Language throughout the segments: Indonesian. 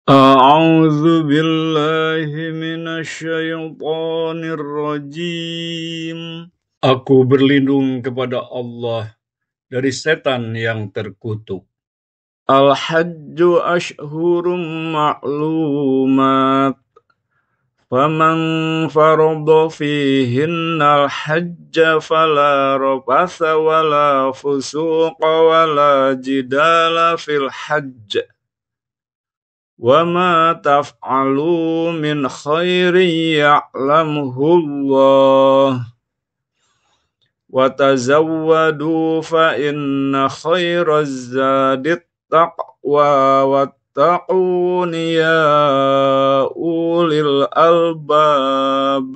A'udzu billahi minasyaitonir rajim. Aku berlindung kepada Allah dari setan yang terkutuk. Al-hajju ashhurum ma'lumat. Faman farada fihinnal hajja fala rafatha wala fusuqa wala jidala fil hajj. Wa ma taf'alu min khairin ya'lamuhu Allah wa tazawwadu fa inna khairaz zadit taqwa wattaquni ya ulil albab.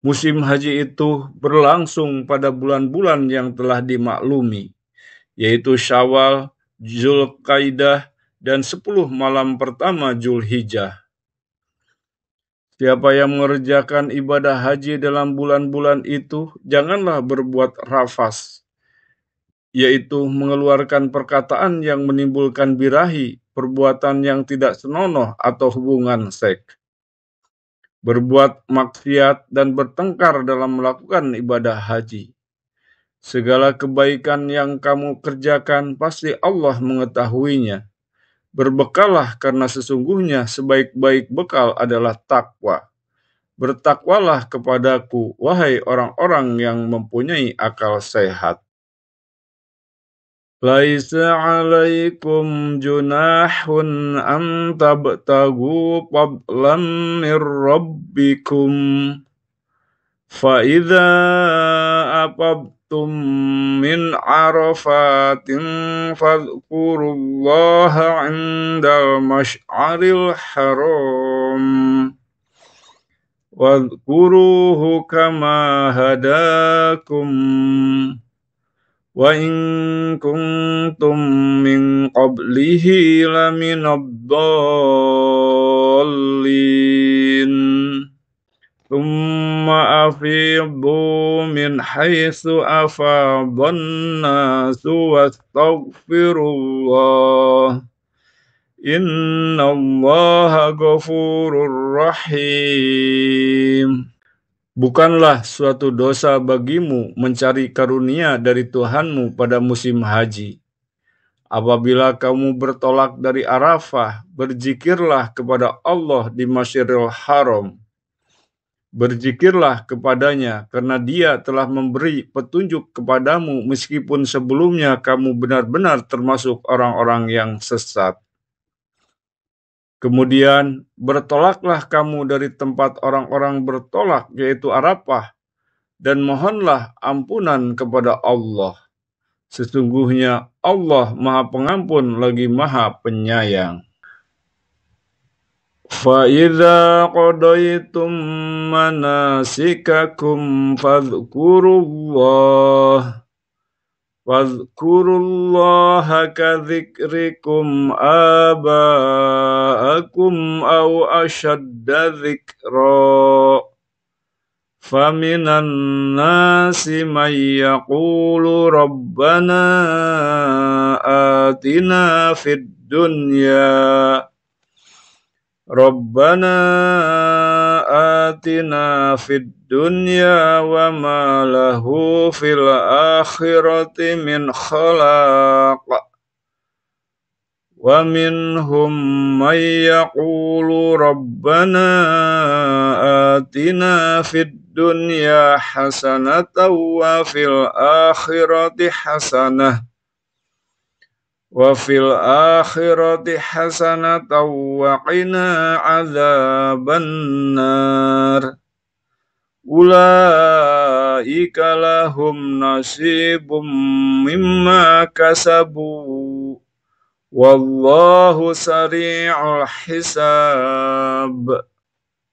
Musim haji itu berlangsung pada bulan-bulan yang telah dimaklumi, yaitu Syawal, Zulqaidah, dan 10 malam pertama Zulhijjah. Siapa yang mengerjakan ibadah haji dalam bulan-bulan itu, janganlah berbuat rafas, yaitu mengeluarkan perkataan yang menimbulkan birahi, perbuatan yang tidak senonoh atau hubungan seks, berbuat maksiat dan bertengkar dalam melakukan ibadah haji. Segala kebaikan yang kamu kerjakan pasti Allah mengetahuinya. Berbekallah karena sesungguhnya sebaik-baik bekal adalah takwa. Bertakwalah kepadaku, wahai orang-orang yang mempunyai akal sehat. Laisa alaikum junahun an tabtagu fadlan min rabbikum. فَإِذَا أَفَضْتُم مِّنْ عَرَفَاتٍ فاذكروا اللَّهَ عِندَ الْمَشْعَرِ الْحَرَامِ واذكروه كما هداكم وإن كنتم من قبله لمن الضالين ثم أفيضوا من حيث أفاض الناس واستغفروا الله إن الله غفور رحيم. Bukanlah suatu dosa bagimu mencari karunia dari Tuhanmu pada musim haji. Apabila kamu bertolak dari Arafah, berzikirlah kepada Allah di Masjidil Haram. Berzikirlah kepadanya karena Dia telah memberi petunjuk kepadamu meskipun sebelumnya kamu benar-benar termasuk orang-orang yang sesat. Kemudian bertolaklah kamu dari tempat orang-orang bertolak, yaitu Arafah, dan mohonlah ampunan kepada Allah. Sesungguhnya Allah Maha Pengampun lagi Maha Penyayang. فَإِذَا قَضَيْتُم مَّنَاسِكَكُمْ فاذكروا الله كذكركم آباءكم أو أشد ذكرا فمن الناس من يقول ربنا آتنا في الدنيا وما له في الآخرة من خلاق ومنهم من يقول ربنا آتنا في الدنيا حسنة وفي الآخرة حسنة وقنا عذاب النار أولئك لهم نصيب مما كسبوا والله سريع الحساب.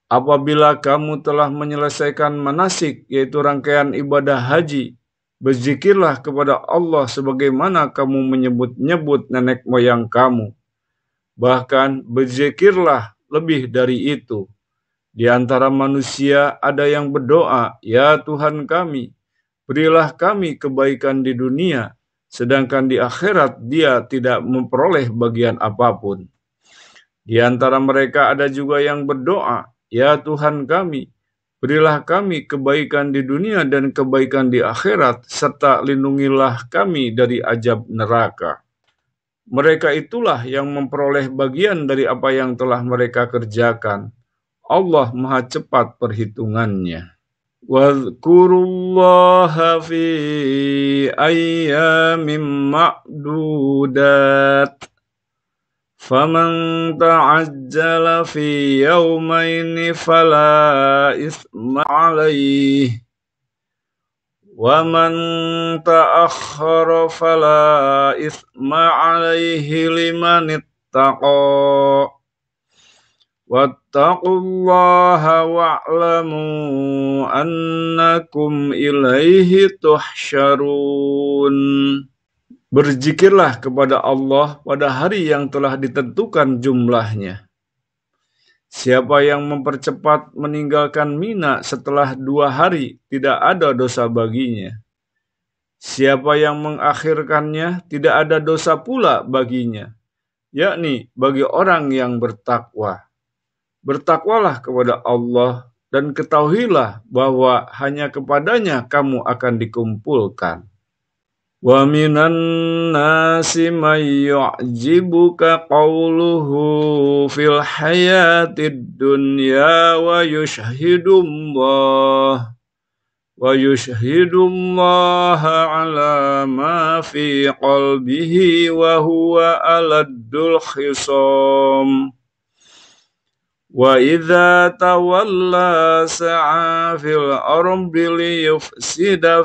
Apabila kamu telah menyelesaikan manasik, yaitu rangkaian ibadah haji, berzikirlah kepada Allah sebagaimana kamu menyebut-nyebut nenek moyang kamu. Bahkan berzikirlah lebih dari itu. Di antara manusia ada yang berdoa, "Ya Tuhan kami, berilah kami kebaikan di dunia, sedangkan di akhirat dia tidak memperoleh bagian apapun." Di antara mereka ada juga yang berdoa, "Ya Tuhan kami, berilah kami kebaikan di dunia dan kebaikan di akhirat, serta lindungilah kami dari azab neraka." Mereka itulah yang memperoleh bagian dari apa yang telah mereka kerjakan. Allah Maha cepat perhitungannya. Wadhkurullaha fi ayyamin ma'dudat. Faman ta'ajjala fi yawmaini fala isma alaih. Wa man ta'akhkhara fala isma alaihi liman ittaqa. Wattaqullaha wa'lamu annakum ilaihi tuhsyarun. Berzikirlah kepada Allah pada hari yang telah ditentukan jumlahnya. Siapa yang mempercepat meninggalkan Mina setelah 2 hari, tidak ada dosa baginya. Siapa yang mengakhirkannya, tidak ada dosa pula baginya, yakni bagi orang yang bertakwa. Bertakwalah kepada Allah dan ketahuilah bahwa hanya kepadanya kamu akan dikumpulkan. Wa minan nasi may yu'jibuka qawluhu fil hayatid dunya wa yushhidullaha ala ma fi qalbihi wa huwa aladdul khisam. Wa idza tawalla sa'a fil ardi liyufsida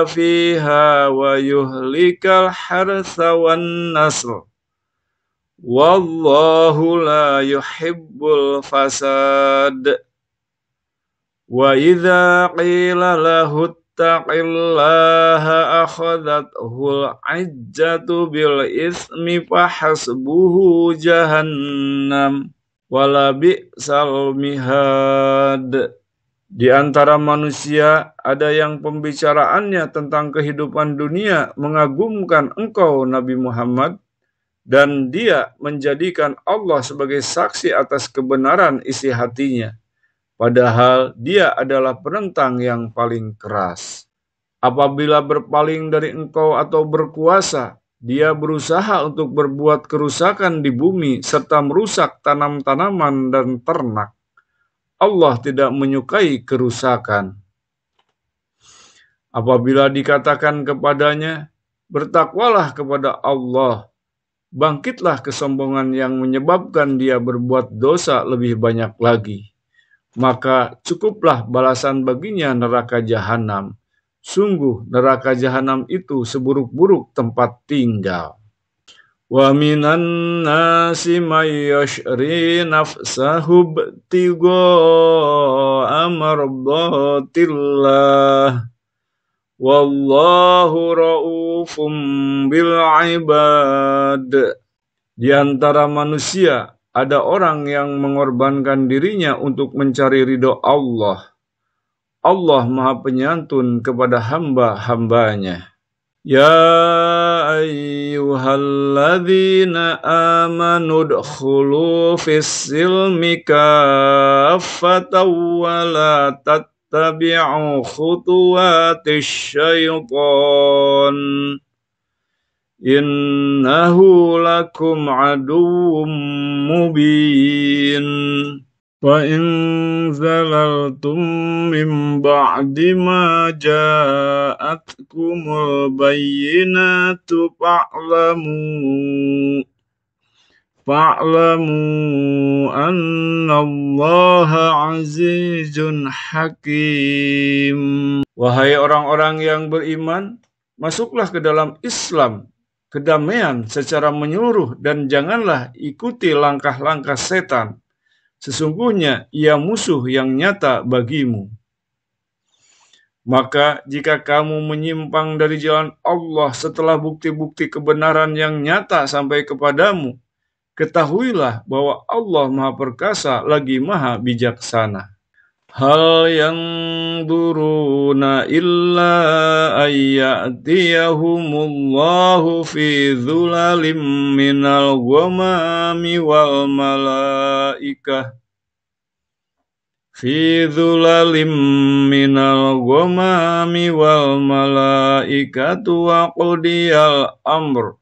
fiha wa yuhlikal harsa wan nasl. Wallahu la yuhibbul fasad. Wa idza qila lahu ittaqillaha akhadathul izzatu bil ismi fahasbuhu jahannam wala bi'sal mihad. Di antara manusia ada yang pembicaraannya tentang kehidupan dunia mengagumkan engkau Nabi Muhammad, dan dia menjadikan Allah sebagai saksi atas kebenaran isi hatinya, padahal dia adalah penentang yang paling keras. Apabila berpaling dari engkau atau berkuasa, dia berusaha untuk berbuat kerusakan di bumi serta merusak tanam-tanaman dan ternak. Allah tidak menyukai kerusakan. Apabila dikatakan kepadanya, bertakwalah kepada Allah, bangkitlah kesombongan yang menyebabkan dia berbuat dosa lebih banyak lagi, maka cukuplah balasan baginya neraka jahanam. Sungguh neraka jahanam itu seburuk-buruk tempat tinggal. Wa minan nasi may yashri nafsahu ibtigha'a mardatillah wallahu raufum bil ibad. Di antara manusia ada orang yang mengorbankan dirinya untuk mencari ridho Allah. Allah Maha Penyantun kepada hamba-hambanya. Ya ayyuhalladzina amanu udkhulu fis-silmi kaffatan wa la tattabi'u khutuwatis syaitan innahu lakum aduwwum mubin. وَإِنْ زَلَلْتُمْ مِنْ بَعْدِ مَا جَاءَتْكُمُ الْبَيِّنَاتُ فَاعْلَمُوا أَنَّ اللَّهَ عَزِيزٌ حَكِيمٌ. Wahai orang-orang yang beriman, masuklah ke dalam Islam, kedamaian secara menyeluruh, dan janganlah ikuti langkah-langkah setan. Sesungguhnya ia musuh yang nyata bagimu. Maka jika kamu menyimpang dari jalan Allah setelah bukti-bukti kebenaran yang nyata sampai kepadamu, ketahuilah bahwa Allah Maha Perkasa lagi Maha Bijaksana. Hal yanzuruna illa an ya'tiyahumullahu fi dhulalin minal ghamami wal malaikah fi dhulalin minal ghamami wal malaikatu wa qudiyal amr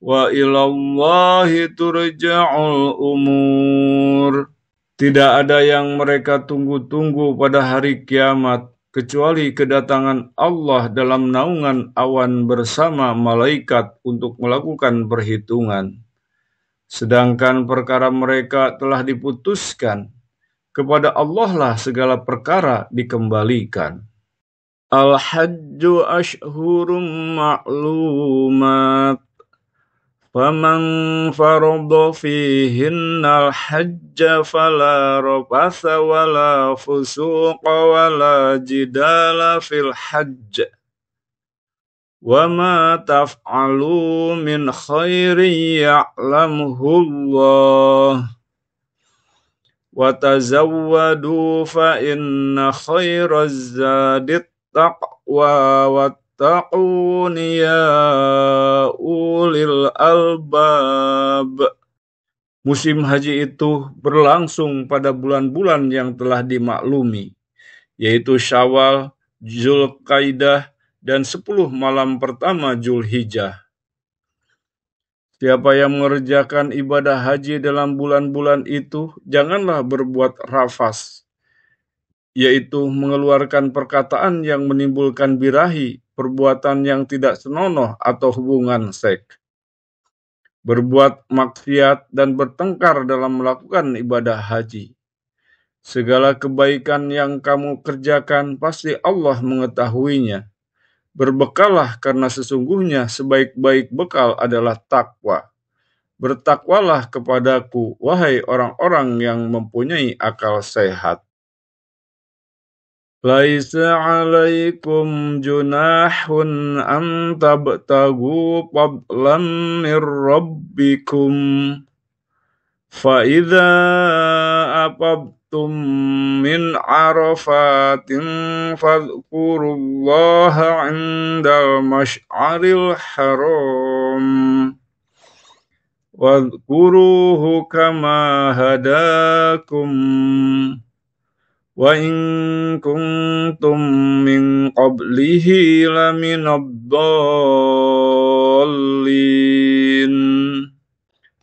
wa ilallahi turja'ul umur. Tidak ada yang mereka tunggu-tunggu pada hari kiamat, kecuali kedatangan Allah dalam naungan awan bersama malaikat untuk melakukan perhitungan. Sedangkan perkara mereka telah diputuskan, kepada Allah lah segala perkara dikembalikan. Al-Hajju ashhurum ma'lumat. Faman farada fihinnal hajja fala rafatha wala fusuqa wala jidala fil hajj wa ma taf'alu min khairin ya'lamuhu Allah wa tazawwadu fa inna khairaz zadit taqwa wattaquni ya ulil albab. Musim haji itu berlangsung pada bulan-bulan yang telah dimaklumi, yaitu Syawal, Zulqaidah, dan 10 malam pertama Zulhijjah. Siapa yang mengerjakan ibadah haji dalam bulan-bulan itu, janganlah berbuat rafas, yaitu mengeluarkan perkataan yang menimbulkan birahi, perbuatan yang tidak senonoh atau hubungan seks, berbuat maksiat dan bertengkar dalam melakukan ibadah haji. Segala kebaikan yang kamu kerjakan pasti Allah mengetahuinya. Berbekallah karena sesungguhnya sebaik-baik bekal adalah takwa. Bertakwalah kepadaku, wahai orang-orang yang mempunyai akal sehat. Laisa alaikum junahun an tabtagu fadlan min rabbikum fa idza afadtum min arafatin fadhkurullaha 'indal masy'aril haram wadhkuruhu kama hadakum wa in kuntum min qablihi laminad dallin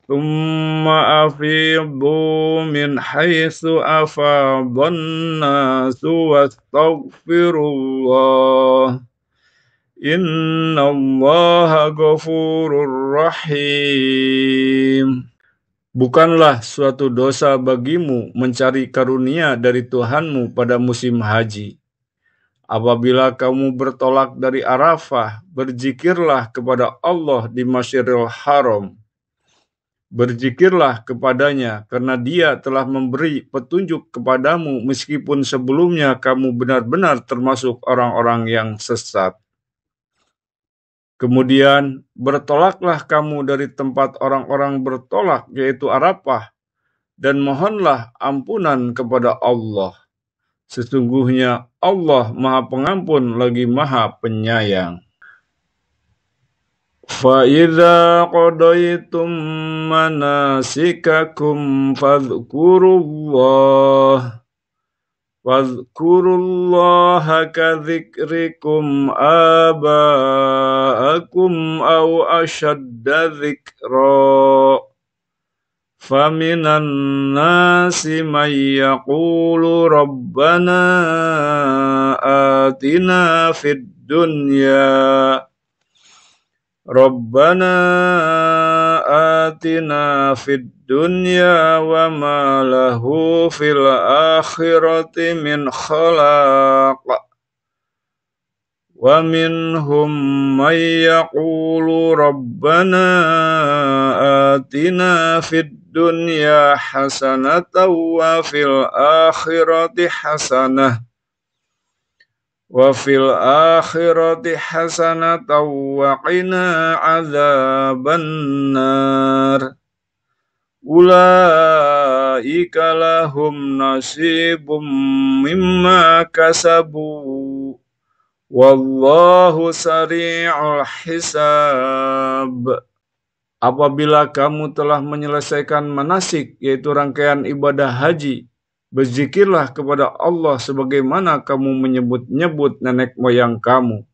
thumma afidhu min haitsu afadhan nasu wastaghfirullah innallaha ghafurur rahim. Bukanlah suatu dosa bagimu mencari karunia dari Tuhanmu pada musim haji. Apabila kamu bertolak dari Arafah, berzikirlah kepada Allah di Masjidil Haram. Berzikirlah kepadanya karena Dia telah memberi petunjuk kepadamu meskipun sebelumnya kamu benar-benar termasuk orang-orang yang sesat. Kemudian bertolaklah kamu dari tempat orang-orang bertolak, yaitu Arafah, dan mohonlah ampunan kepada Allah. Sesungguhnya Allah Maha Pengampun lagi Maha Penyayang. فَإِذَا قَضَيْتُم مَّنَاسِكَكُمْ فاذكروا الله كذكركم آباءكم أو أشد ذكرا فمن الناس من يقول ربنا آتنا في الدنيا وما له في الآخرة من خلاق ومنهم من يقول ربنا آتنا في الدنيا حسنة وفي الآخرة حسنة وقنا عذاب النار أولئك ulaika lahum nasibum mimma kasabu wallahu sari'ul hisab. Apabila kamu telah menyelesaikan manasik, yaitu rangkaian ibadah haji, berzikirlah kepada Allah sebagaimana kamu menyebut-nyebut nenek moyang kamu.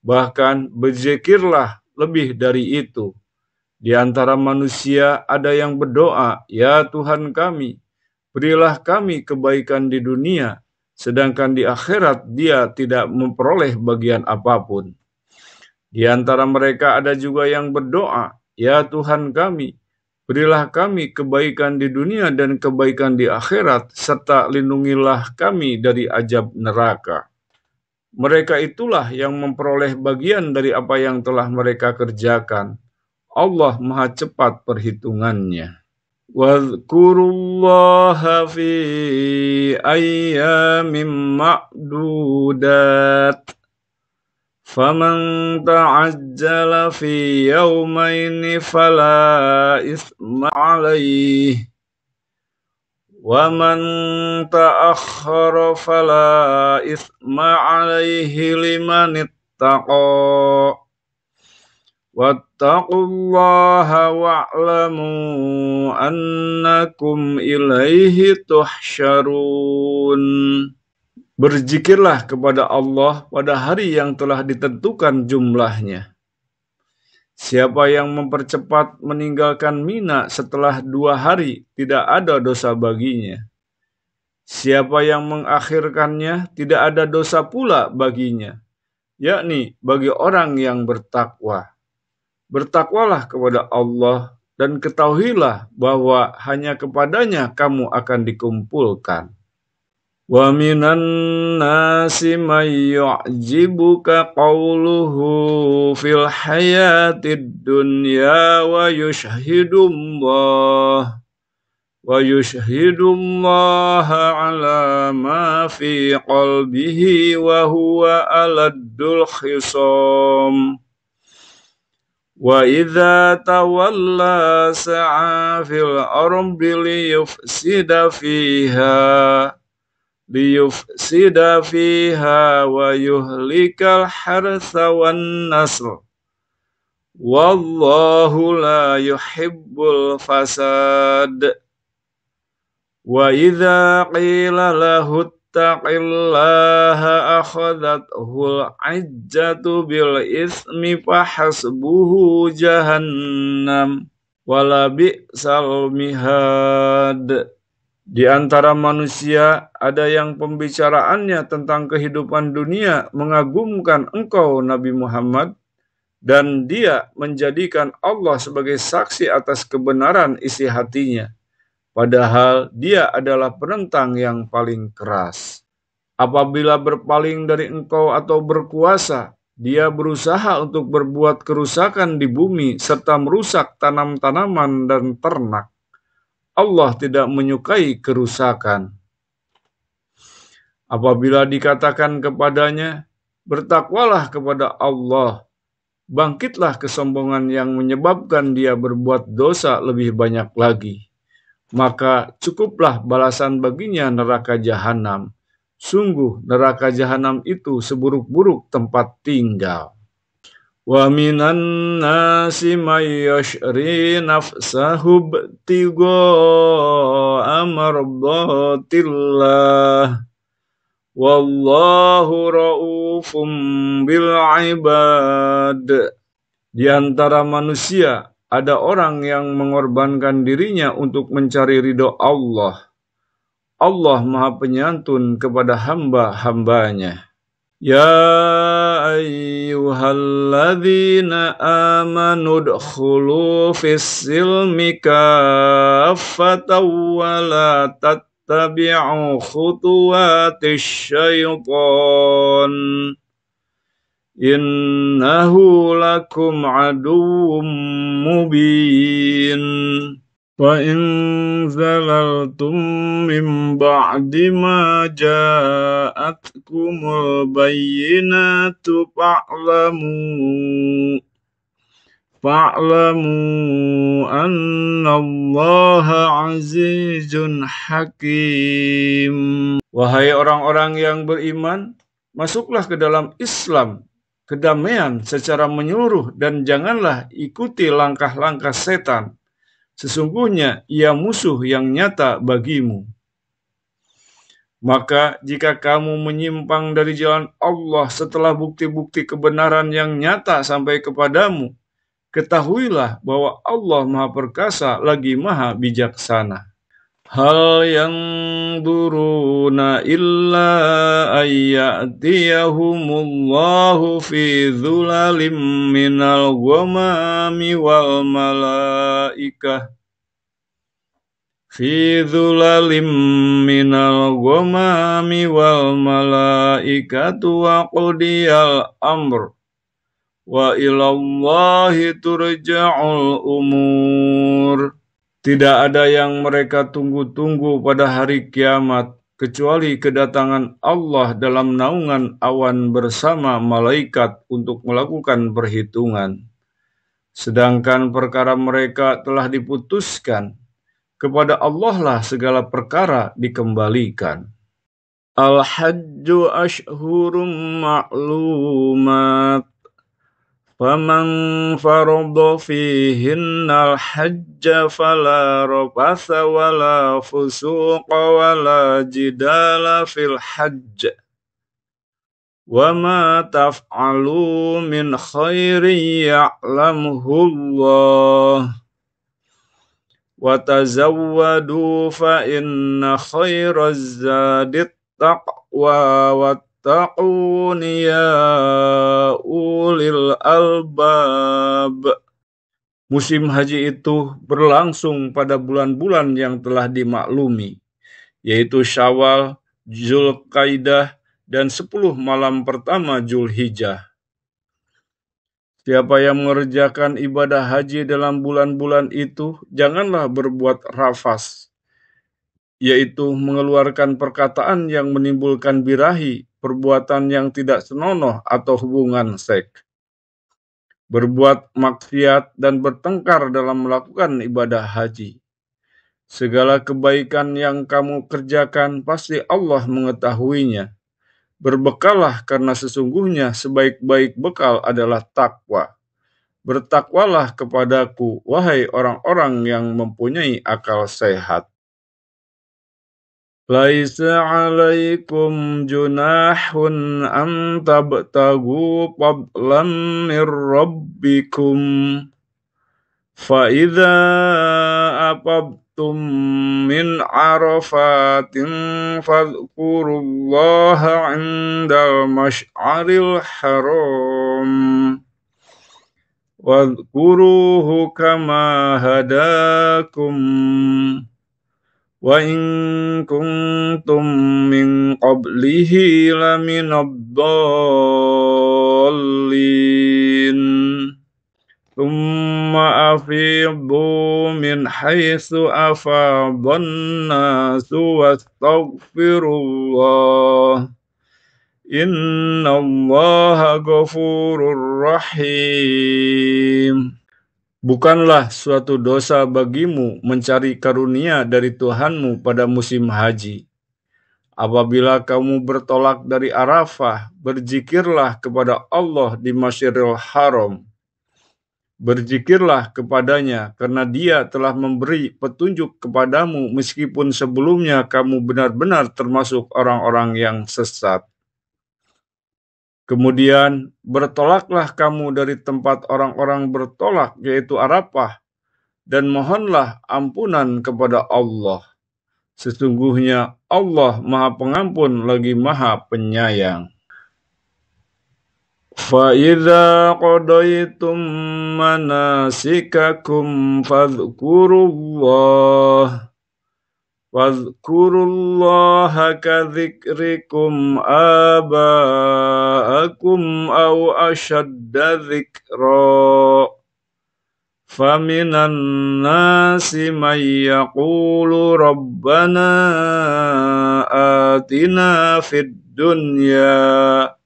Bahkan berzikirlah lebih dari itu. Di antara manusia ada yang berdoa, "Ya Tuhan kami, berilah kami kebaikan di dunia, sedangkan di akhirat dia tidak memperoleh bagian apapun." Di antara mereka ada juga yang berdoa, "Ya Tuhan kami, berilah kami kebaikan di dunia dan kebaikan di akhirat, serta lindungilah kami dari azab neraka." Mereka itulah yang memperoleh bagian dari apa yang telah mereka kerjakan. Allah Maha cepat perhitungannya. Wadhkurullaha fi ayyamin ma'dudat. Faman ta'ajjala fi yawmaini fala isma alaih. Wa man ta'akhkhara fala isma alaihi liman ittaqa. Wattaqullaha wa'lamu annakum ilaihi tuhsyarun. Berzikirlah kepada Allah pada hari yang telah ditentukan jumlahnya. Siapa yang mempercepat meninggalkan Mina setelah 2 hari, tidak ada dosa baginya. Siapa yang mengakhirkannya, tidak ada dosa pula baginya, yakni bagi orang yang bertakwa. Bertakwalah kepada Allah dan ketahuilah bahwa hanya kepadanya kamu akan dikumpulkan. Wa minan nasi may yu'jibuka qawluhu fil hayatid dunya wa yushhidullaha ala ma fi qalbihi wa huwa aladdul khisam. Wa idza tawalla sa'a fil ardi liyufsida fiha wa yuhlikal harsa wan nasl. Wallahu la yuhibbul fasad. Wa idza qila lahu ittaqillaha akhadathul izzatu bil ismi fahasbuhu jahannam wala bi'sal mihad. Di antara manusia ada yang pembicaraannya tentang kehidupan dunia mengagumkan engkau Nabi Muhammad, dan dia menjadikan Allah sebagai saksi atas kebenaran isi hatinya, padahal dia adalah penentang yang paling keras. Apabila berpaling dari engkau atau berkuasa, dia berusaha untuk berbuat kerusakan di bumi serta merusak tanam-tanaman dan ternak. Allah tidak menyukai kerusakan. Apabila dikatakan kepadanya, bertakwalah kepada Allah, bangkitlah kesombongan yang menyebabkan dia berbuat dosa lebih banyak lagi, maka cukuplah balasan baginya neraka jahanam. Sungguh neraka jahanam itu seburuk-buruk tempat tinggal. Wa minan nasi may yashri nafsahu ibtigha'a mardatillah wallahu ra'ufum bil ibad. Di antara manusia ada orang yang mengorbankan dirinya untuk mencari ridho Allah. Allah Maha Penyantun kepada hamba-hambanya. Ya ayyuhalladzina amanu udkhulu fis-silmi kaffatan wa la tattabi'u khutuwatisy syaitan innahu lakum aduwwum mubin. Wa in zalaltum min ba'di ma ja'atkumul bayyinatu fa'lamu annallaha azizun hakim. Wahai orang-orang yang beriman, masuklah ke dalam Islam, kedamaian secara menyeluruh, dan janganlah ikuti langkah-langkah setan. Sesungguhnya ia musuh yang nyata bagimu. Maka jika kamu menyimpang dari jalan Allah setelah bukti-bukti kebenaran yang nyata sampai kepadamu, ketahuilah bahwa Allah Maha Perkasa lagi Maha Bijaksana. Hal yang duruna illa ayyatiyahumullahu fi dhulalin minal ghamami wal malaikah fi dhulalin minal ghamami wal malaikatu wa qudiyal amr wa ilallahi turja'ul umur. Tidak ada yang mereka tunggu-tunggu pada hari kiamat, kecuali kedatangan Allah dalam naungan awan bersama malaikat untuk melakukan perhitungan. Sedangkan perkara mereka telah diputuskan, kepada Allah lah segala perkara dikembalikan. Al-Hajju ashhurum ma'lumat. Faman farada fihinnal hajja fala rafasa wala fusuqa wala jidala fil hajj. Wa ma taf'alu min khairin ya'lamuhu Allah. Wa tazawwadu fa inna khairaz zadit taqwa wa taquni ya ulil albab. Musim haji itu berlangsung pada bulan-bulan yang telah dimaklumi, yaitu Syawal, Zulqaidah, dan 10 malam pertama Zulhijjah. Siapa yang mengerjakan ibadah haji dalam bulan-bulan itu, janganlah berbuat rafas, yaitu mengeluarkan perkataan yang menimbulkan birahi, perbuatan yang tidak senonoh atau hubungan seks, berbuat maksiat dan bertengkar dalam melakukan ibadah haji. Segala kebaikan yang kamu kerjakan pasti Allah mengetahuinya. Berbekallah karena sesungguhnya sebaik-baik bekal adalah takwa. Bertakwalah kepadaku, wahai orang-orang yang mempunyai akal sehat. Laisa 'alaikum junahun an tabtagu fadlan mir rabbikum fa idza afadtum min arafatin fadhkurullaha 'indal masy'aril haram wadhkuruhu kama hadakum wa in kuntum min qablihi laminad dallin thumma afidhu min haitsu afadhan nasu wastaghfirullah innallaha ghafurur rahim. Bukanlah suatu dosa bagimu mencari karunia dari Tuhanmu pada musim haji. Apabila kamu bertolak dari Arafah, berzikirlah kepada Allah di Masjidil Haram. Berzikirlah kepadanya karena Dia telah memberi petunjuk kepadamu meskipun sebelumnya kamu benar-benar termasuk orang-orang yang sesat. Kemudian bertolaklah kamu dari tempat orang-orang bertolak, yaitu Arafah, dan mohonlah ampunan kepada Allah. Sesungguhnya Allah Maha Pengampun lagi Maha Penyayang. فَإِذَا قَضَيْتُم مَّنَاسِكَكُمْ فاذكروا الله كذكركم آباءكم أو أشد ذكرا فمن الناس من يقول ربنا آتنا في الدنيا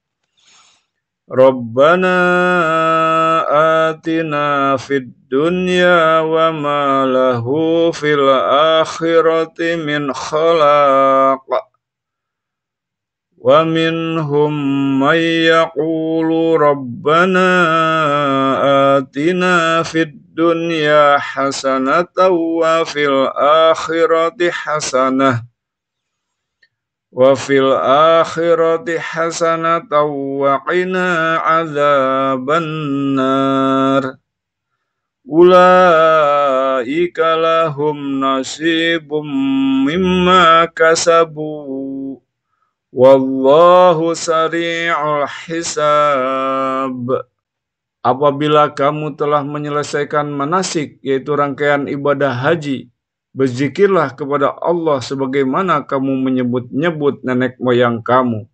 atina fid dunya wa ma lahu fil akhirati min khalaq. Wa minhum man yaqulu rabbana atina fid dunya hasanatan wa fil akhirati hasanah wa fil akhirati hasanatan wa qina adzabannar. Ulaika lahum nasibum mimma kasabu wallahu sari'ul hisab. Apabila kamu telah menyelesaikan manasik, yaitu rangkaian ibadah haji, berzikirlah kepada Allah sebagaimana kamu menyebut-nyebut nenek moyang kamu.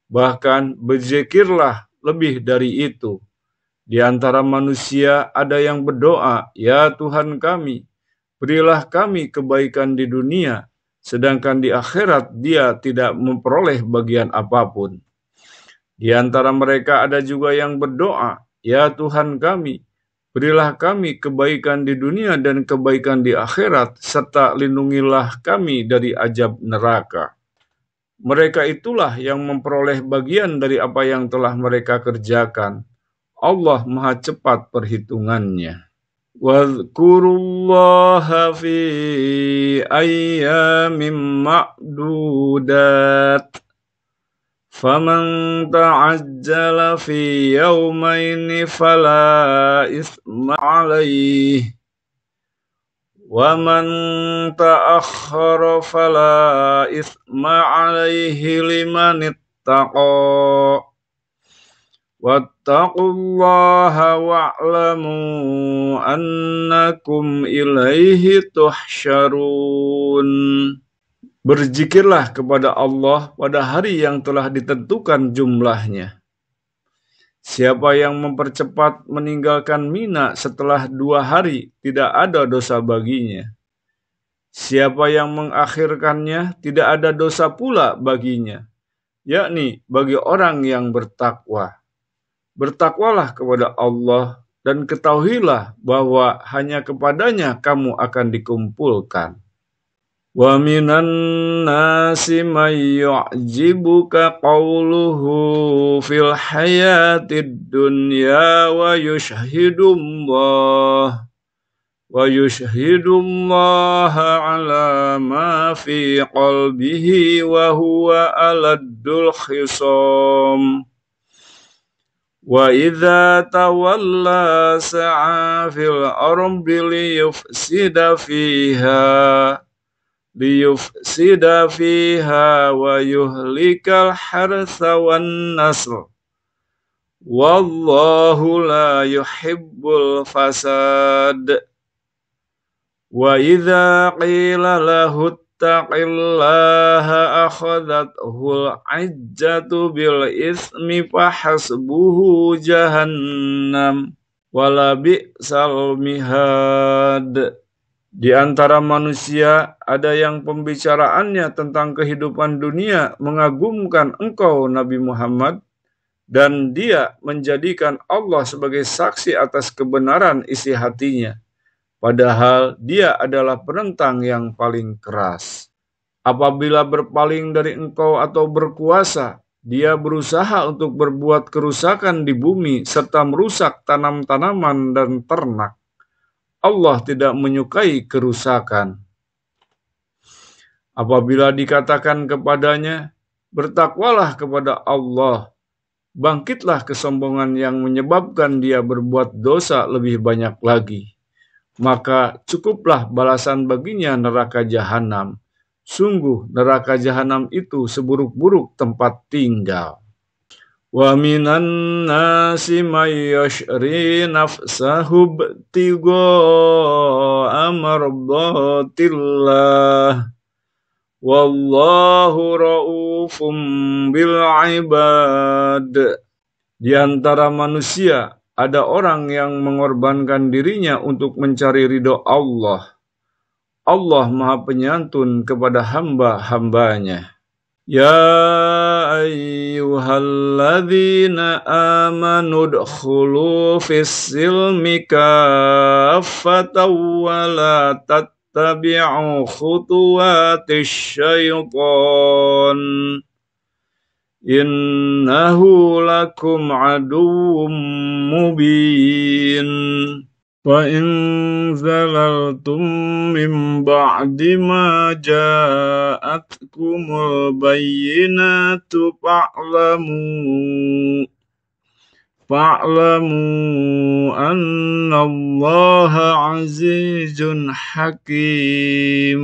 Bahkan berzikirlah lebih dari itu. Di antara manusia ada yang berdoa, "Ya Tuhan kami, berilah kami kebaikan di dunia, sedangkan di akhirat dia tidak memperoleh bagian apapun." Di antara mereka ada juga yang berdoa, "Ya Tuhan kami, berilah kami kebaikan di dunia dan kebaikan di akhirat, serta lindungilah kami dari azab neraka." Mereka itulah yang memperoleh bagian dari apa yang telah mereka kerjakan. Allah Maha cepat perhitungannya. Wadhkurullaha fi ayyamin ma'dudat. Faman ta'ajjala fi yawmaini fala isma alaih. Wa man ta'akhkhara fala isma alaihi liman ittaqa. Wattaqullaha wa'lamu annakum ilaihi tuhsyarun. Berzikirlah kepada Allah pada hari yang telah ditentukan jumlahnya. Siapa yang mempercepat meninggalkan Mina setelah 2 hari, tidak ada dosa baginya. Siapa yang mengakhirkannya, tidak ada dosa pula baginya, yakni bagi orang yang bertakwa. Bertakwalah kepada Allah dan ketahuilah bahwa hanya kepadanya kamu akan dikumpulkan. Wa minan nasi may yu'jibuka qawluhu fil hayatid dunya wa yushhidullaha ala ma fi qalbihi wa huwa aladdul khisam. Wa idza tawalla sa'a fil ardi liyufsida fiha wa yuhlikal harsa wan nasl. Wallahu la yuhibbul fasad. Wa idza qila lahu ittaqillaha akhadhathul 'izzatu bil ismi fahasbuhu jahannam wala bi'sal mihad. Di antara manusia ada yang pembicaraannya tentang kehidupan dunia mengagumkan engkau Nabi Muhammad, dan dia menjadikan Allah sebagai saksi atas kebenaran isi hatinya, padahal dia adalah penentang yang paling keras. Apabila berpaling dari engkau atau berkuasa, dia berusaha untuk berbuat kerusakan di bumi serta merusak tanam-tanaman dan ternak. Allah tidak menyukai kerusakan. Apabila dikatakan kepadanya, bertakwalah kepada Allah, bangkitlah kesombongan yang menyebabkan dia berbuat dosa lebih banyak lagi, maka cukuplah balasan baginya neraka jahanam. Sungguh neraka jahanam itu seburuk-buruk tempat tinggal. Wa minan nasi may yashri nafsahu ibtigha'a mardatillah wallahu ra'ufum bil ibad. Di antara manusia ada orang yang mengorbankan dirinya untuk mencari ridho Allah. Allah Maha Penyantun kepada hamba-hambanya. Ya ayyuhalladzina amanu udkhulu fis-silmi kaffatan wa la tattabi'u khutuwatis syaitan innahu lakum aduwwum mubin. وَإِنْ زَلَلْتُمْ مِنْ بَعْدِ مَا جَاءَتْكُمُ الْبَيِّنَاتُ فَاعْلَمُوا أَنَّ اللَّهَ عَزِيزٌ حَكِيمٌ.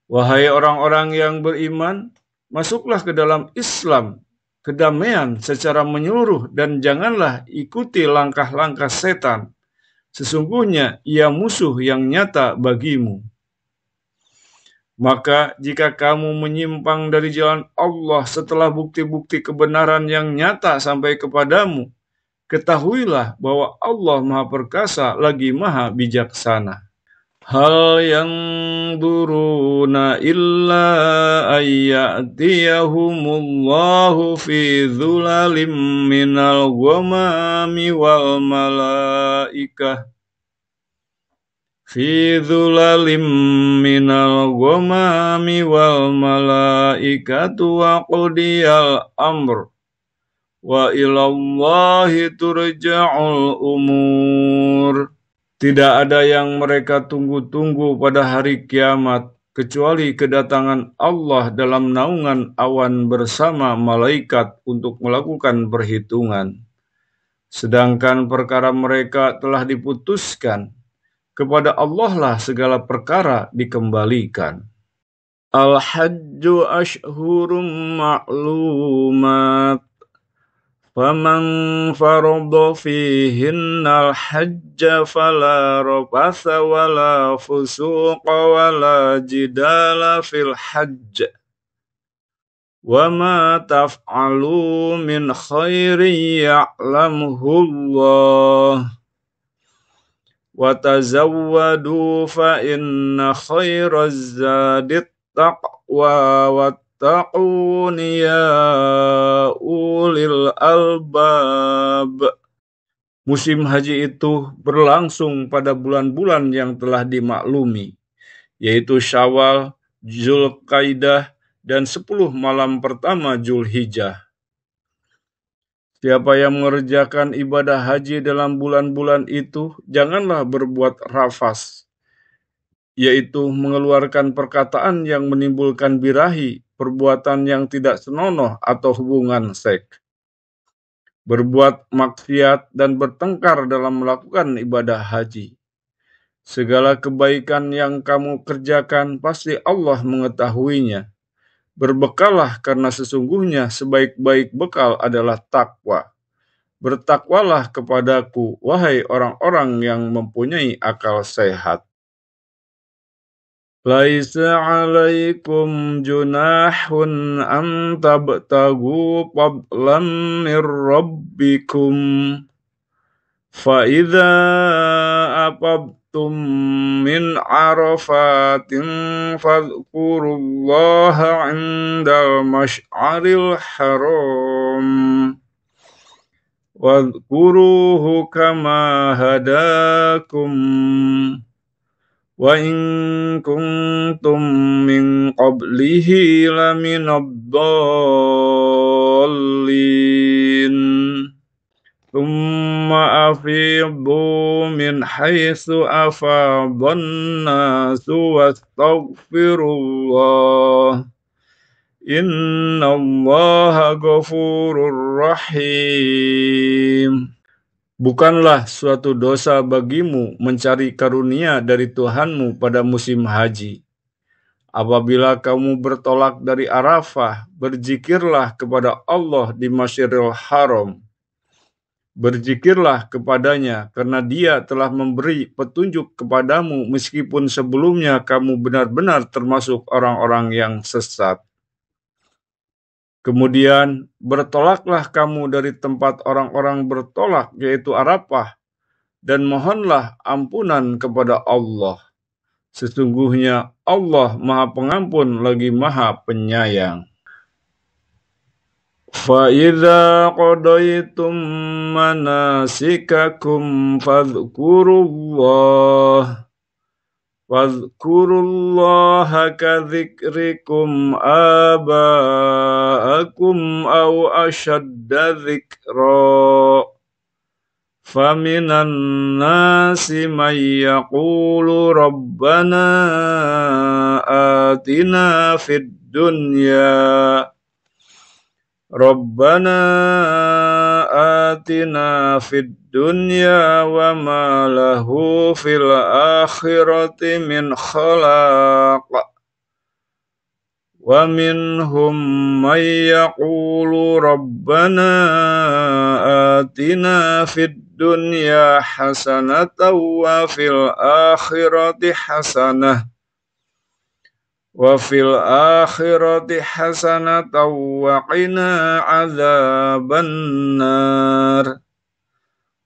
Wahai orang-orang yang beriman, masuklah ke dalam Islam, kedamaian secara menyeluruh, dan janganlah ikuti langkah-langkah setan. Sesungguhnya ia musuh yang nyata bagimu. Maka jika kamu menyimpang dari jalan Allah setelah bukti-bukti kebenaran yang nyata sampai kepadamu, ketahuilah bahwa Allah Maha Perkasa lagi Maha Bijaksana. Hal yanzuruna illa ayyatiyahumullahu fi dhulalin minal ghamami wal malaikah fi dhulalin minal ghamami wal malaikatu wa qudiyal amr wa ilallahi turja'ul umur. Tidak ada yang mereka tunggu-tunggu pada hari kiamat, kecuali kedatangan Allah dalam naungan awan bersama malaikat untuk melakukan perhitungan. Sedangkan perkara mereka telah diputuskan, kepada Allah lah segala perkara dikembalikan. Al-Hajju ashhurum ma'lumat. فَمَنْ فَرَضَ فِيهِنَّ الْحَجَّ فَلَا رَفَثَ وَلَا فُسُوقَ وَلَا جِدَالَ فِي الْحَجِّ وَمَا تَفْعَلُوا مِنْ خَيْرٍ يَعْلَمْهُ اللَّهُ وَتَزَوَّدُوا فَإِنَّ خَيْرَ الزَّادِ التَّقْوَى Ta'un ya ulil albab. Musim haji itu berlangsung pada bulan-bulan yang telah dimaklumi, yaitu Syawal, Zulqaidah, dan 10 malam pertama Zulhijjah. Siapa yang mengerjakan ibadah haji dalam bulan-bulan itu, janganlah berbuat rafas, yaitu mengeluarkan perkataan yang menimbulkan birahi, perbuatan yang tidak senonoh atau hubungan seks, berbuat maksiat dan bertengkar dalam melakukan ibadah haji. Segala kebaikan yang kamu kerjakan pasti Allah mengetahuinya. Berbekallah karena sesungguhnya sebaik-baik bekal adalah takwa. Bertakwalah kepadaku, wahai orang-orang yang mempunyai akal sehat. Laisa alaikum junahun an tabtagu fadlan min rabbikum fa idza afadtum min arafatin fadhkurullaha 'indal masy'aril haram wadhkuruhu kama hadakum wa in kuntum min qablihi laminad-dallin thumma afidhu min haitsu afadhan nasu wastaghfirullah innallaha ghafurur rahim. Bukanlah suatu dosa bagimu mencari karunia dari Tuhanmu pada musim haji. Apabila kamu bertolak dari Arafah, berzikirlah kepada Allah di Masjidil Haram. Berzikirlah kepadanya karena Dia telah memberi petunjuk kepadamu meskipun sebelumnya kamu benar-benar termasuk orang-orang yang sesat. Kemudian bertolaklah kamu dari tempat orang-orang bertolak, yaitu Arafah, dan mohonlah ampunan kepada Allah. Sesungguhnya Allah Maha Pengampun lagi Maha Penyayang. فَإِذَا قَضَيْتُم مَّنَاسِكَكُمْ فاذكروا الله كذكركم آباءكم أو أشد ذكرا فمن الناس من يقول ربنا آتنا في الدنيا وما له في الآخرة من خلاق ومنهم من يقول ربنا آتنا في الدنيا حسنة وفي الآخرة حسنة وقنا عذاب النار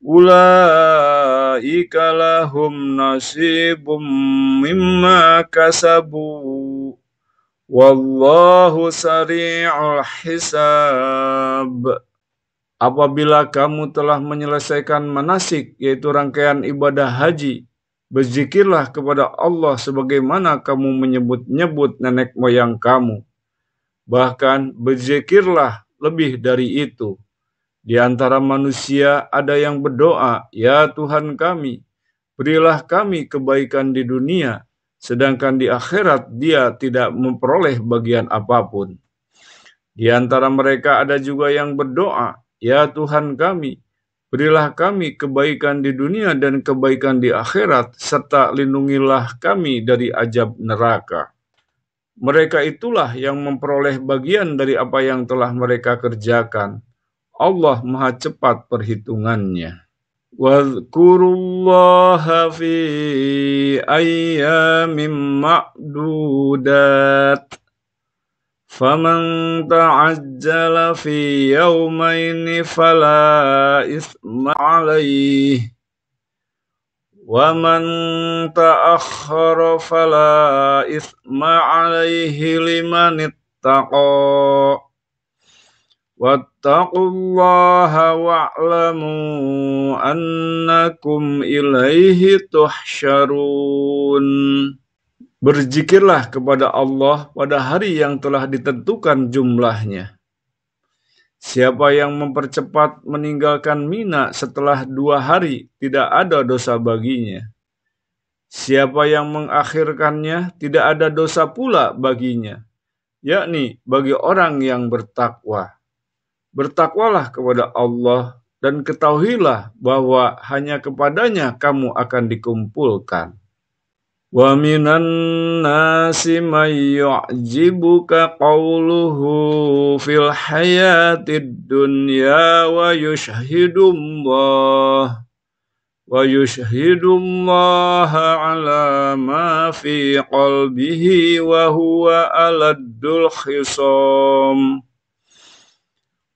أولئك لهم نصيب مما كسبوا والله سريع الحساب. Apabila kamu telah menyelesaikan manasik, yaitu rangkaian ibadah haji, berzikirlah kepada Allah sebagaimana kamu menyebut-nyebut nenek moyang kamu. Bahkan berzikirlah lebih dari itu. Di antara manusia ada yang berdoa, "Ya Tuhan kami, berilah kami kebaikan di dunia, sedangkan di akhirat dia tidak memperoleh bagian apapun." Di antara mereka ada juga yang berdoa, "Ya Tuhan kami, berilah kami kebaikan di dunia dan kebaikan di akhirat, serta lindungilah kami dari azab neraka." Mereka itulah yang memperoleh bagian dari apa yang telah mereka kerjakan. Allah Maha cepat perhitungannya. Wadhkurullaha fi ayyamin ma'dudat. Faman ta'ajjala fi yawmaini fala isma alaih. Waman ta'akhkhara fala isma alaihi liman ittaqa. Wattaqullaha wa'lamu annakum ilaihi tuhsyarun. Berzikirlah kepada Allah pada hari yang telah ditentukan jumlahnya. Siapa yang mempercepat meninggalkan Mina setelah 2 hari, tidak ada dosa baginya. Siapa yang mengakhirkannya, tidak ada dosa pula baginya, yakni bagi orang yang bertakwa. Bertakwalah kepada Allah dan ketahuilah bahwa hanya kepadanya kamu akan dikumpulkan. Wa minan nasi may yu'jibuka qawluhu fil hayatid dunya wa yushhidullaha ala ma fi qalbihi wa huwa aladdul khisam.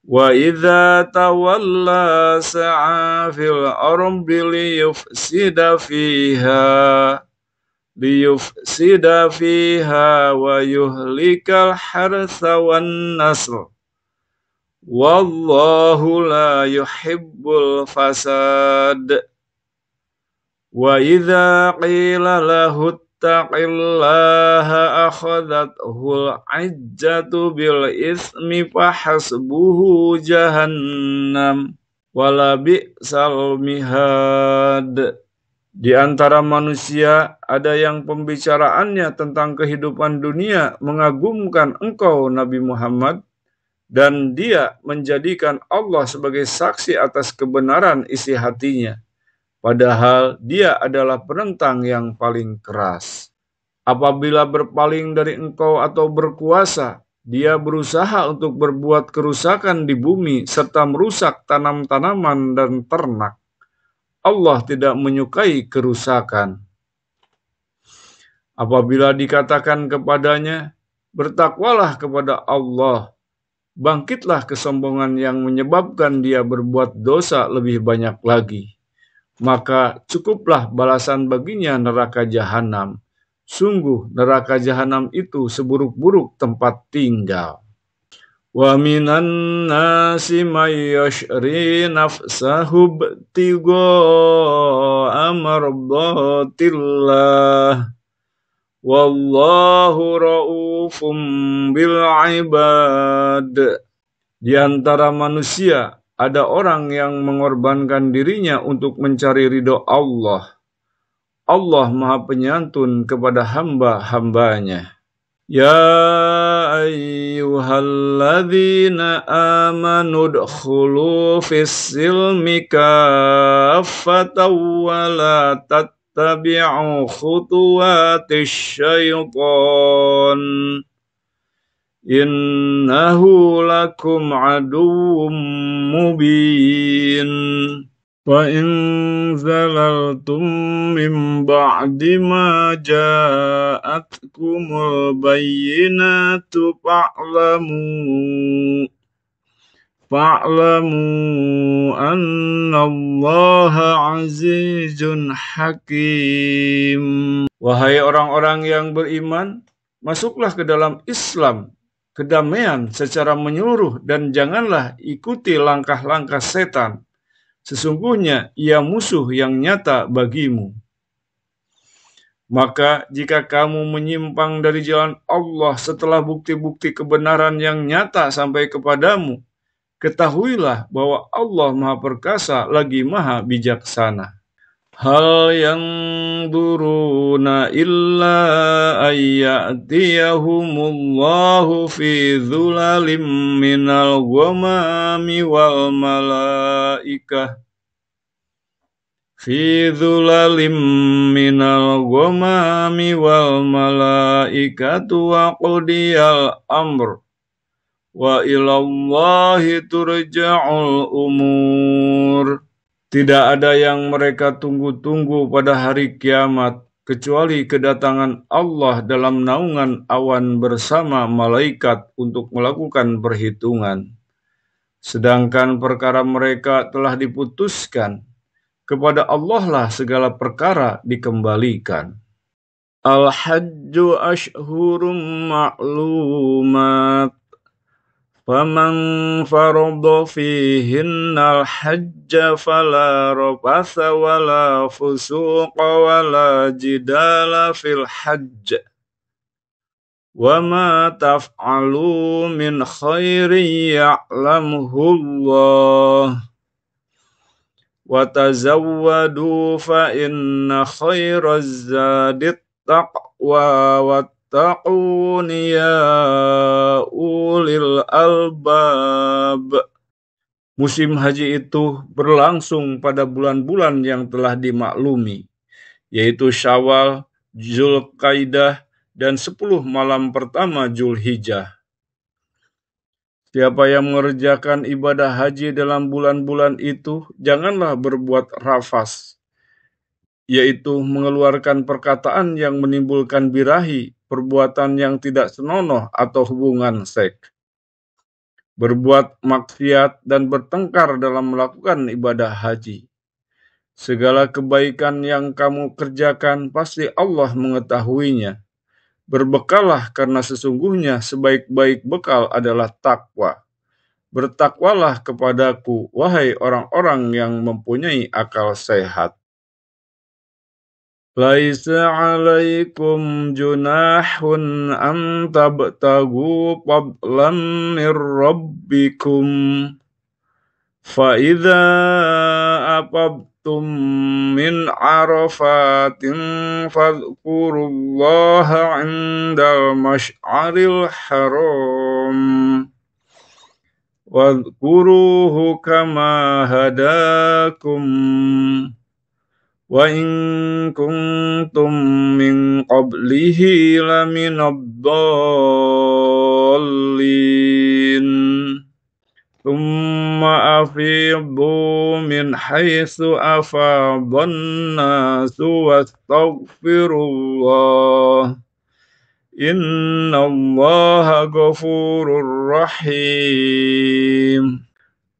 Wa idza tawalla sa'a fil ardi liyufsida fiha wa yuhlikal harsa wan nasl. Wallahu la yuhibbul fasad. Wa idza qila lahu ittaqillaha akhadathul izzatu bil ismi fahasbuhu jahannam wala bi'sal mihad. Di antara manusia ada yang pembicaraannya tentang kehidupan dunia mengagumkan engkau Nabi Muhammad, dan dia menjadikan Allah sebagai saksi atas kebenaran isi hatinya, padahal dia adalah penentang yang paling keras. Apabila berpaling dari engkau atau berkuasa, dia berusaha untuk berbuat kerusakan di bumi serta merusak tanam-tanaman dan ternak. Allah tidak menyukai kerusakan. Apabila dikatakan kepadanya, bertakwalah kepada Allah, bangkitlah kesombongan yang menyebabkan dia berbuat dosa lebih banyak lagi, maka cukuplah balasan baginya neraka jahanam. Sungguh neraka jahanam itu seburuk-buruk tempat tinggal. Wa minan nasi may yashri nafsahu ibtigha'a mardatillah wallahu raufum bil ibad. Di antara manusia ada orang yang mengorbankan dirinya untuk mencari ridho Allah. Allah Maha Penyantun kepada hamba-hambanya. Ya ayyuhalladzina amanu dkhulu fis-silmi kaffatan wa la tattabi'u khutuwatis syaitan innahu lakum aduwwum mubin. Wa in zalaltum min ba'di ma ja'atkumul bayyinatu fa'lamu annallaha azizun hakim. Wahai orang-orang yang beriman, masuklah ke dalam Islam, kedamaian secara menyeluruh, dan janganlah ikuti langkah-langkah setan. Sesungguhnya ia musuh yang nyata bagimu. Maka jika kamu menyimpang dari jalan Allah setelah bukti-bukti kebenaran yang nyata sampai kepadamu, ketahuilah bahwa Allah Maha Perkasa lagi Maha Bijaksana. Hal yanzuruna illa ayyatiyahumullahu fi dhulalin minal ghamami wal malaikah fi dhulalin minal ghamami wal malaikatu wa qudiyal amr wa ilallahi turja'ul umur. Tidak ada yang mereka tunggu-tunggu pada hari kiamat, kecuali kedatangan Allah dalam naungan awan bersama malaikat untuk melakukan perhitungan. Sedangkan perkara mereka telah diputuskan, kepada Allah lah segala perkara dikembalikan. Al-hajju ashhurum ma'lumat. Faman farada fihinnal hajja fala rafatha wala fusuqa wala jidala fil hajj wa ma taf'alu min khairin ya'lamuhu Allah wa tazawwadu fa inna khairaz zadit taqwa wattaquni ya ulil albab. Musim haji itu berlangsung pada bulan-bulan yang telah dimaklumi, yaitu Syawal, Zulqaidah, dan 10 malam pertama Zulhijjah. Siapa yang mengerjakan ibadah haji dalam bulan-bulan itu, janganlah berbuat rafas, yaitu mengeluarkan perkataan yang menimbulkan birahi, perbuatan yang tidak senonoh atau hubungan seks, berbuat maksiat dan bertengkar dalam melakukan ibadah haji. Segala kebaikan yang kamu kerjakan pasti Allah mengetahuinya. Berbekallah karena sesungguhnya sebaik-baik bekal adalah takwa. Bertakwalah kepadaku, wahai orang-orang yang mempunyai akal sehat. Laisa 'alaikum junahun an tabtagu fadlan mir rabbikum fa idza afadtum min arafatin fadhkurullaha 'indal masy'aril haram wadhkuruhu kama hadakum wa in kuntum min qablihi laminad dallin thumma afidhu min haitsu afadhan nasu wastaghfirullah innallaha ghafurur rahim.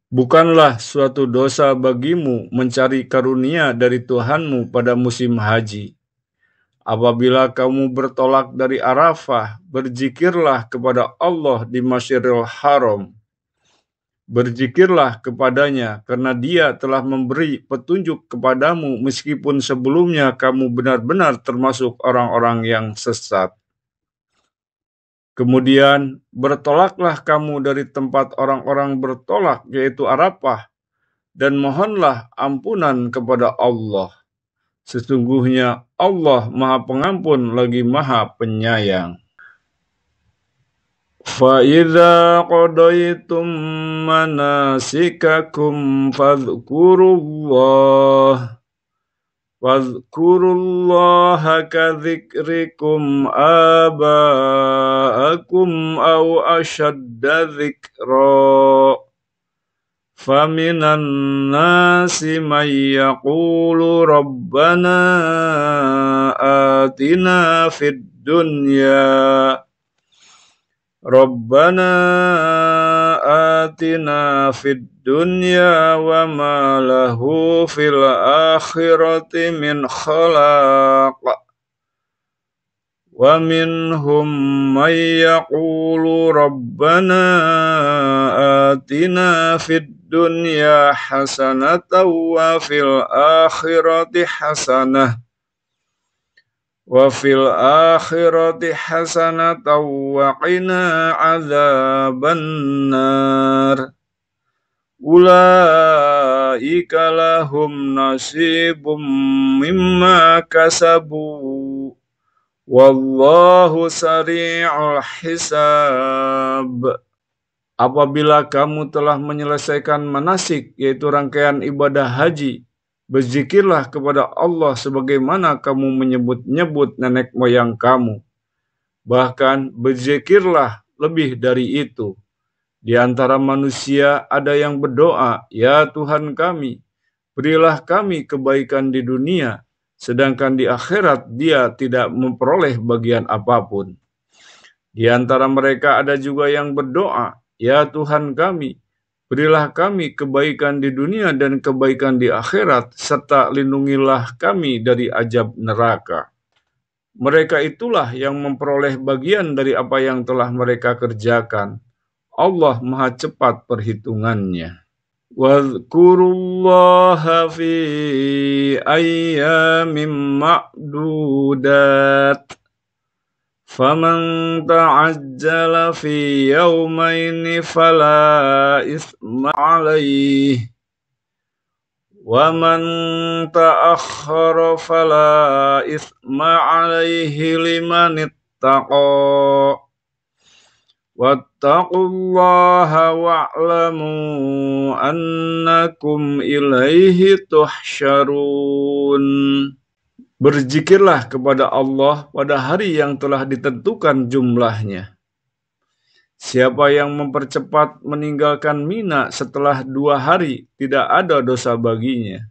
Bukanlah suatu dosa bagimu mencari karunia dari Tuhanmu pada musim haji. Apabila kamu bertolak dari Arafah, berzikirlah kepada Allah di Masjidil Haram. Berzikirlah kepadanya, karena Dia telah memberi petunjuk kepadamu meskipun sebelumnya kamu benar-benar termasuk orang-orang yang sesat. Kemudian bertolaklah kamu dari tempat orang-orang bertolak, yaitu Arafah, dan mohonlah ampunan kepada Allah. Sesungguhnya Allah Maha Pengampun lagi Maha Penyayang. فَإِذَا قَضَيْتُم مَّنَاسِكَكُمْ فاذكروا الله كذكركم آباءكم أو أشد ذكرًا فمن الناس من يقول ربنا آتنا في الدنيا وما له في الآخرة من خلاق ومنهم من يقول ربنا آتنا في الدنيا حسنة وفي الآخرة حسنة وقنا عذاب النار أولئك لهم نصيب مما كسبوا Wallahu sari'ul hisab. Apabila kamu telah menyelesaikan manasik, yaitu rangkaian ibadah haji, berzikirlah kepada Allah sebagaimana kamu menyebut-nyebut nenek moyang kamu. Bahkan berzikirlah lebih dari itu. Di antara manusia ada yang berdoa, "Ya Tuhan kami, berilah kami kebaikan di dunia, sedangkan di akhirat dia tidak memperoleh bagian apapun." Di antara mereka ada juga yang berdoa, "Ya Tuhan kami, berilah kami kebaikan di dunia dan kebaikan di akhirat, serta lindungilah kami dari azab neraka." Mereka itulah yang memperoleh bagian dari apa yang telah mereka kerjakan. Allah Maha cepat perhitungannya. Wadhkurullaha fi ayyamin ma'dudat. Faman ta'ajjala fi yawmaini fala isma alaih. Wa man ta'akhkhara fala isma alaihi liman ittaqa. Wattaqullaha wa'lamu annakum ilaihi tuhsyarun. Berzikirlah kepada Allah pada hari yang telah ditentukan jumlahnya. Siapa yang mempercepat meninggalkan Mina setelah 2 hari, tidak ada dosa baginya.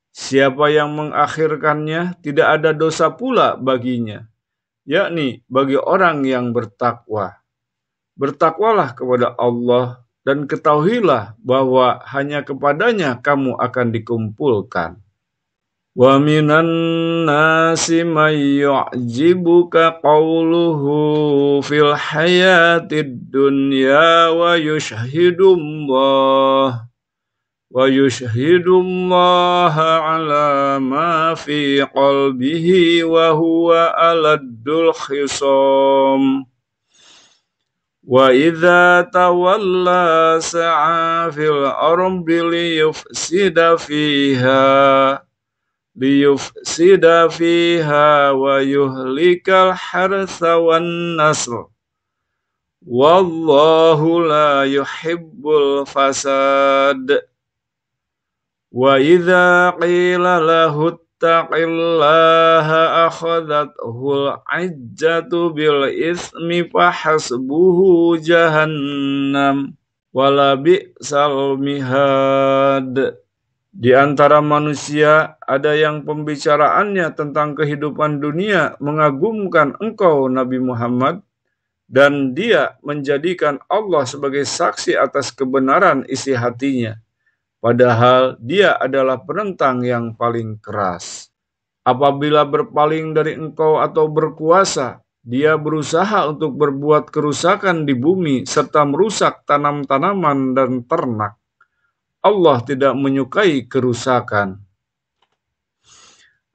Siapa yang mengakhirkannya, tidak ada dosa pula baginya, yakni bagi orang yang bertakwa. Bertakwalah kepada Allah dan ketahuilah bahwa hanya kepadanya kamu akan dikumpulkan. Wa minan nasi may yu'jibuka qawluhu fil hayatid dunya wa yushhidullaha ala ma fi qalbihi wa huwa aladdul khisam. Wa idza tawalla sa'a fil ardi liyufsida fiha wa yuhlikal hartha wan nasl. Wallahu la yuhibbul fasad. Wa idza qila lahu ittaqillaha akhadathul izzatu bil ismi fahasbuhu jahannam wala bi'sal mihad. Di antara manusia ada yang pembicaraannya tentang kehidupan dunia mengagumkan engkau Nabi Muhammad, dan dia menjadikan Allah sebagai saksi atas kebenaran isi hatinya, padahal dia adalah penentang yang paling keras. Apabila berpaling dari engkau atau berkuasa, dia berusaha untuk berbuat kerusakan di bumi serta merusak tanam-tanaman dan ternak. Allah tidak menyukai kerusakan.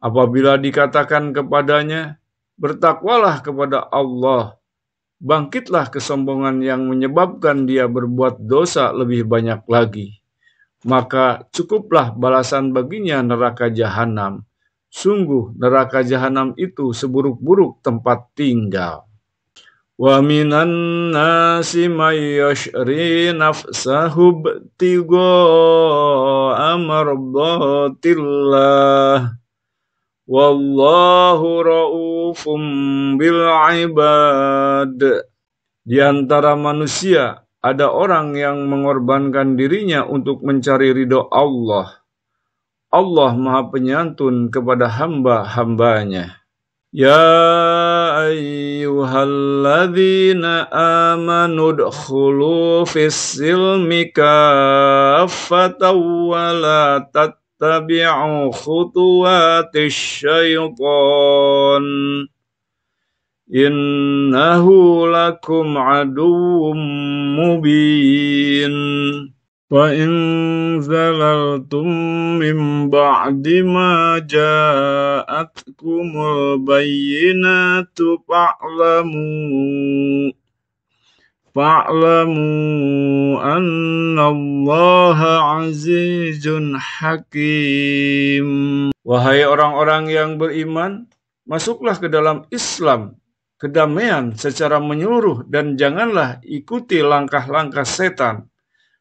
Apabila dikatakan kepadanya, bertakwalah kepada Allah, bangkitlah kesombongan yang menyebabkan dia berbuat dosa lebih banyak lagi. Maka cukuplah balasan baginya neraka jahanam. Sungguh neraka jahanam itu seburuk-buruk tempat tinggal. Wa minan nasi may yashri nafsahu ibtigha'a mardatillah. Wallahu ra'ufum bil ibad. Di antara manusia ada orang yang mengorbankan dirinya untuk mencari ridho Allah. Allah Maha Penyantun kepada hamba-hambanya. Ya ayyuhalladzina amanu dkhulu fis-silmi kaffatan wa la tattabi'u khutuwatisy syaitan. Innahu lakum aduwwum mubin. Wa in zalaltum min ba'di ma ja'atkumul bayyinatu fa'lamu annallaha azizun hakim. Wahai orang-orang yang beriman, masuklah ke dalam Islam, kedamaian secara menyeluruh, dan janganlah ikuti langkah-langkah setan.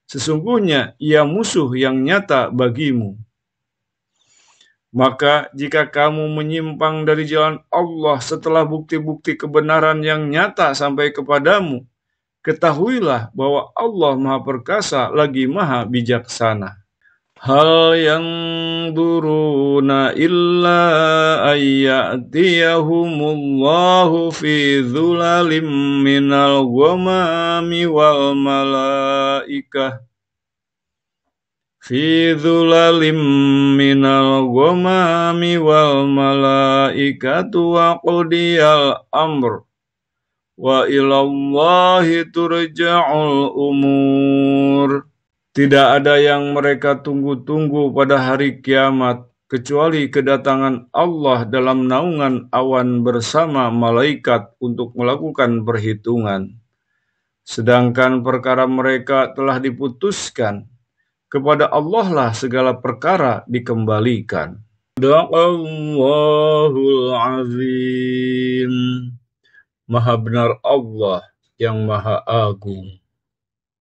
Sesungguhnya ia musuh yang nyata bagimu. Maka jika kamu menyimpang dari jalan Allah setelah bukti-bukti kebenaran yang nyata sampai kepadamu, ketahuilah bahwa Allah Maha Perkasa lagi Maha Bijaksana. Hal yanzuruna illa ayyatiyahumullahu fi dhulalin minal ghamami wal malaikah fi dhulalin minal ghamami wal malaikatu wa qudiyal amr wa ilallahi turja'ul umur. Tidak ada yang mereka tunggu-tunggu pada hari kiamat, kecuali kedatangan Allah dalam naungan awan bersama malaikat untuk melakukan perhitungan. Sedangkan perkara mereka telah diputuskan, kepada Allah lah segala perkara dikembalikan. Sadaqallahul azim. Maha benar Allah yang Maha Agung.